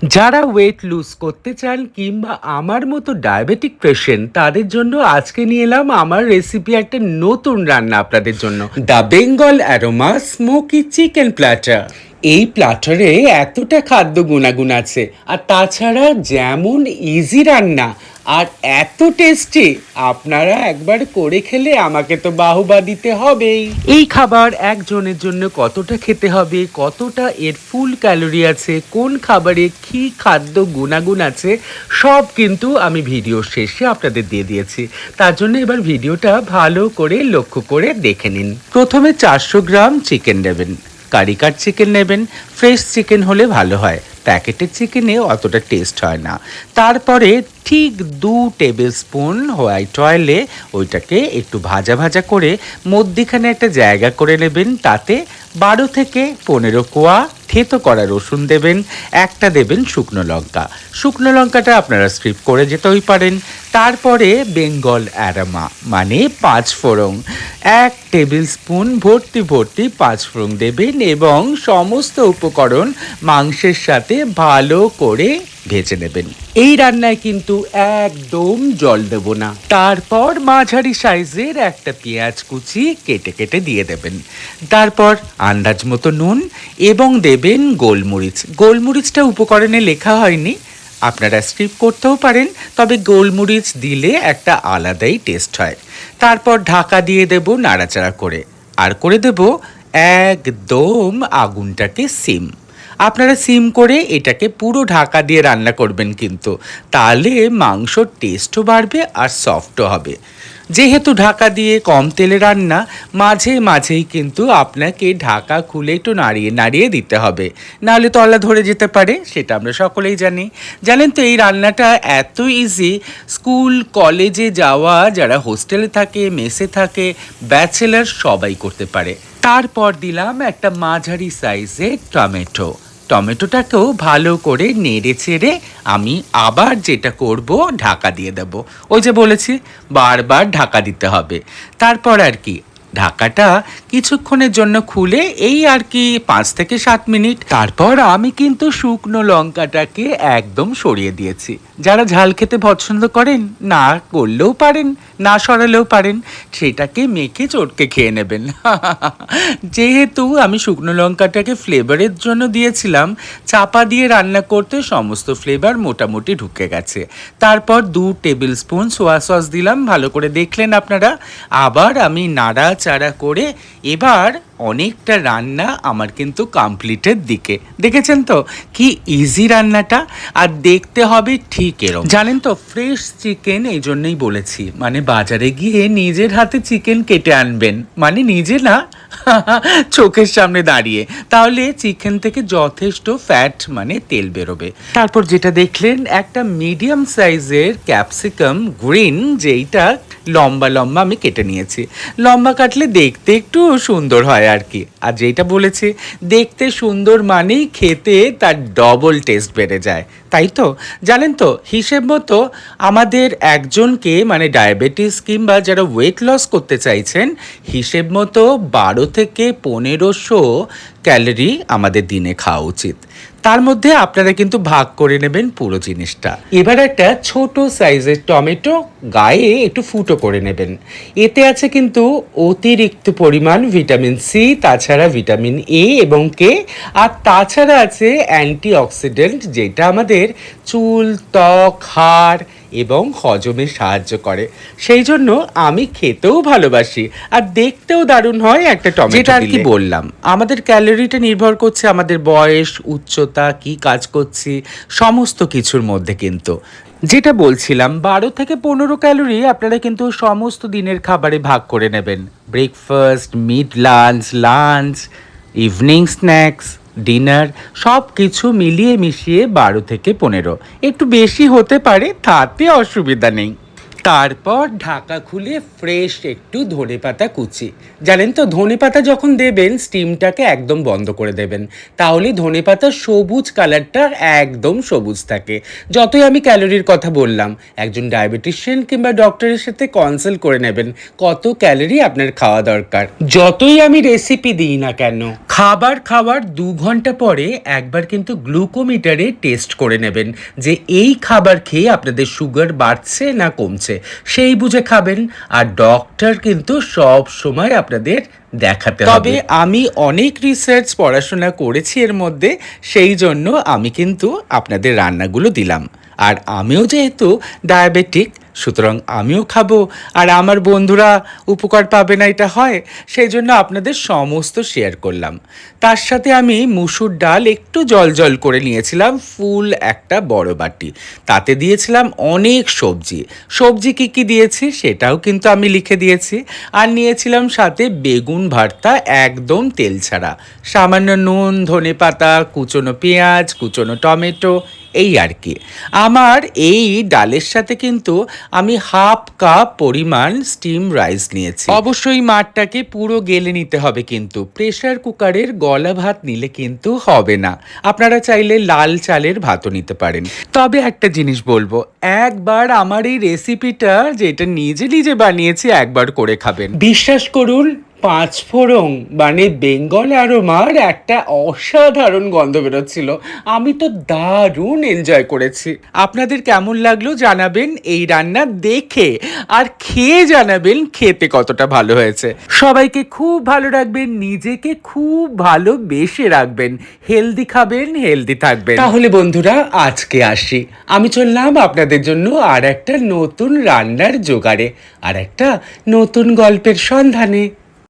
যারা weight lose করতে চান কিংবা আমার মতো ডায়াবেটিক পেশেন্ট তাদের জন্য আজকে নিয়ে এলাম আমার রেসিপি একটা নতুন রান্না আপনাদের জন্য, the Bengal aroma smoky chicken platter. এই প্ল্যাটারে এতটা খাদ্য গুণাগুণ আছে, আর তাছাড়া যেমন ইজি রান্না আর এত টেস্টি, আপনারা একবার করে খেলে আমাকে তো বাহবা দিতে হবেই। এই খাবার একজনের জন্য কতটা খেতে হবে, কতটা এর ফুল ক্যালোরি আছে, কোন খাবারে কী খাদ্য গুণাগুণ আছে, সব কিন্তু আমি ভিডিও শেষে আপনাদের দিয়ে দিয়েছি। তার জন্য এবার ভিডিওটা ভালো করে লক্ষ্য করে দেখে নিন। প্রথমে 400 গ্রাম চিকেন নেবেন, কারি কাট চিকেন নেবেন, ফ্রেশ চিকেন হলে ভালো হয়, প্যাকেটের চিকেনে অতটা টেস্ট হয় না। তারপরে ঠিক 2 টেবিল স্পুন হোয়াইট অয়েলে ওইটাকে একটু ভাজা ভাজা করে মধ্যিখানে একটা জায়গা করে নেবেন। তাতে 12 থেকে 15 কোয়া থেতো করা রসুন দেবেন, একটা দেবেন শুকনো লঙ্কা। শুকনো লঙ্কাটা আপনারা স্কিপ করে যেতেই পারেন। তারপরে বেঙ্গল অ্যারোমা মানে 5 ফোড়ন, 1 টেবিল স্পুন ভর্তি ভর্তি 5 ফোড়ন দেবেন এবং সমস্ত উপকরণ মাংসের সাথে ভালো করে ভেজে নেবেন। এই রান্নায় কিন্তু একদম জল দেব না। তারপর মাঝারি সাইজের একটা পেঁয়াজ কুচি কেটে কেটে দিয়ে দেবেন। তারপর আন্দাজ মতো নুন এবং দেবেন গোলমরিচ। গোলমরিচটা উপকরণে লেখা হয়নি, আপনারা স্কিপ করতেও পারেন, তবে গোলমরিচ দিলে একটা আলাদাই টেস্ট হয়। তারপর ঢাকা দিয়ে দেব নাড়াচাড়া করে, আর করে দেব একদম আগুনটাকে সিম। আপনারা সিম করে এটাকে পুরো ঢাকা দিয়ে রান্না করবেন, কিন্তু তাহলে মাংসর টেস্টও বাড়বে আর সফটও হবে। যেহেতু ঢাকা দিয়ে কম তেলে রান্না, মাঝে মাঝেই কিন্তু আপনাকে ঢাকা খুলে একটু নাড়িয়ে নাড়িয়ে দিতে হবে, নাহলে তলা ধরে যেতে পারে, সেটা আমরা সকলেই জানি। জানেন তো এই রান্নাটা এত ইজি, স্কুল কলেজে যাওয়া যারা হোস্টেলে থাকে, মেসে থাকে, ব্যাচেলার সবাই করতে পারে। তারপর দিলাম একটা মাঝারি সাইজের টমেটো। টমেটোটাকেও ভালো করে নেড়ে চেড়ে আমি আবার যেটা করব, ঢাকা দিয়ে দেব। ওই যে বলেছি বারবার ঢাকা দিতে হবে। তারপর আর কি ঢাকাটা কিছুক্ষণের জন্য খুলে এই আর কি 5 থেকে 7 মিনিট। তারপর আমি কিন্তু শুকনো লঙ্কাটাকে একদম সরিয়ে দিয়েছি। যারা ঝাল খেতে পছন্দ করেন না করলেও পারেন, না সরালেও পারেন, সেটাকে মেখে চটকে খেয়ে নেবেন। যেহেতু আমি শুকনো লঙ্কাটাকে ফ্লেভারের জন্য দিয়েছিলাম, চাপা দিয়ে রান্না করতে সমস্ত ফ্লেভার মোটামুটি ঢুকে গেছে। তারপর 2 টেবিল স্পুন সোয়া সস দিলাম, ভালো করে দেখলেন আপনারা। আবার আমি নাড়াচাড়া করে এবার অনেকটা রান্না আমার কিন্তু কমপ্লিটের দিকে। দেখেছেন তো কি ইজি রান্নাটা, আর দেখতে হবে ঠিক এরকম। জানেন তো ফ্রেশ চিকেন এই জন্যই বলেছি, মানে বাজারে গিয়ে নিজের হাতে চিকেন কেটে আনবেন, মানে নিজে না, চোখের সামনে দাঁড়িয়ে, তাহলে চিকেন থেকে যথেষ্ট ফ্যাট মানে তেল বেরোবে। তারপর যেটা দেখলেন একটা মিডিয়াম সাইজের ক্যাপসিকাম গ্রিন, যেইটা লম্বা লম্বা আমি কেটে নিয়েছি। লম্বা কাটলে দেখতে একটু সুন্দর হয় আর কি, আর যেটা বলেছি দেখতে সুন্দর মানেই খেতে তার ডবল টেস্ট বেড়ে যায়, তাই তো? জানেন তো হিসেব মতো আমাদের একজনকে মানে ডায়াবেটিস কিংবা যারা ওয়েট লস করতে চাইছেন, হিসেব মতো 12 থেকে 1500 ক্যালোরি আমাদের দিনে খাওয়া উচিত। তার মধ্যে আপনারা কিন্তু ভাগ করে নেবেন পুরো জিনিসটা। এবার একটা ছোট সাইজের টমেটো গায়ে একটু ফুটো করে নেবেন। এতে আছে কিন্তু অতিরিক্ত পরিমাণ ভিটামিন সি, তাছাড়া ভিটামিন এ এবং কে, আর তাছাড়া আছে অ্যান্টিঅক্সিডেন্ট, যেটা আমাদের চুল, ত্বক, হাড় এবং হজমে সাহায্য করে। সেই জন্য আমি খেতেও ভালোবাসি, আর দেখতেও দারুণ হয় একটা টমেটো। যেটা আর কি বললাম, আমাদের ক্যালোরিটা নির্ভর করছে আমাদের বয়স, উচ্চতা, কি কাজ করছি, সমস্ত কিছুর মধ্যে। কিন্তু যেটা বলছিলাম 12 থেকে 15 ক্যালোরি আপনারা কিন্তু সমস্ত দিনের খাবারে ভাগ করে নেবেন। Breakfast, mid lunch, lunch, evening snacks, dinner, সব কিছু মিলিয়ে মিশিয়ে 12 থেকে 15, একটু বেশি হতে পারে, তাতে অসুবিধা নেই। তারপর ঢাকা খুলে ফ্রেশ একটু ধনেপাতা কুচি। জানেন তো, ধনেপাতা যখন দেবেন স্টিমটাকে একদম বন্ধ করে দেবেন, তাহলে ধনেপাতার সবুজ কালারটা একদম সবুজ থাকে। যতই আমি ক্যালোরির কথা বললাম, একজন ডায়াবেটিশিয়ান কিংবা ডক্টরের সাথে কনসাল্ট করে নেবেন কত ক্যালোরি আপনার খাওয়া দরকার। যতই আমি রেসিপি দিই না কেন, খাবার খাওয়ার 2 ঘন্টা পরে একবার কিন্তু গ্লুকোমিটারে টেস্ট করে নেবেন যে এই খাবার খেয়ে আপনাদের সুগার বাড়ছে না কমছে, সেই বুঝে খাবেন। আর ডক্টর কিন্তু সব সময় আপনাদের দেখাতে হবে। তবে আমি অনেক রিসার্চ পড়াশোনা করেছি এর মধ্যে, সেই জন্য আমি কিন্তু আপনাদের রান্নাগুলো দিলাম। আর আমিও যেহেতু ডায়াবেটিক, সুতরাং আমিও খাবো আর আমার বন্ধুরা উপকার পাবে না, এটা হয়। সেই জন্য আপনাদের সমস্ত শেয়ার করলাম। তার সাথে আমি মুসুর ডাল একটু জল জল করে নিয়েছিলাম, ফুল একটা বড় বাটি। তাতে দিয়েছিলাম অনেক সবজি। সবজি কী কী দিয়েছি সেটাও কিন্তু আমি লিখে দিয়েছি। আর নিয়েছিলাম সাথে বেগুন ভর্তা, একদম তেল ছাড়া, সামান্য নুন, ধনেপাতা, কুচনো পেঁয়াজ, কুচনো টমেটো, এই আর কি। আমার এই ডালের সাথে কিন্তু আমি 1/2 কাপ পরিমাণ স্টিম রাইস নিয়েছি। অবশ্যই মাঠটাকে পুরো গেলে নিতে হবে, কিন্তু প্রেসার কুকারের গলা ভাত নিলে কিন্তু হবে না। আপনারা চাইলে লাল চালের ভাতও নিতে পারেন। তবে একটা জিনিস বলবো, একবার আমার এই রেসিপিটা যেটা নিজে নিজে বানিয়েছি একবার করে খাবেন, বিশ্বাস করুন। 5 ফোড়ন মানে বেঙ্গল অ্যারোমার একটা অসাধারণ গন্ধ বেরোচ্ছিল। আমি তো দারুণ এনজয় করেছি। আপনাদের কেমন লাগলো জানাবেন এই রান্না দেখে, আর খেয়ে জানাবেন খেতে কতটা ভালো হয়েছে। সবাইকে খুব ভালো রাখবেন, নিজেকে খুব ভালোবেসে রাখবেন, হেলদি খাবেন, হেলদি থাকবেন। তাহলে বন্ধুরা আজকে আসি, আমি চললাম আপনাদের জন্য আর একটা নতুন রান্নার জোগাড়ে, আর একটা নতুন গল্পের সন্ধানে।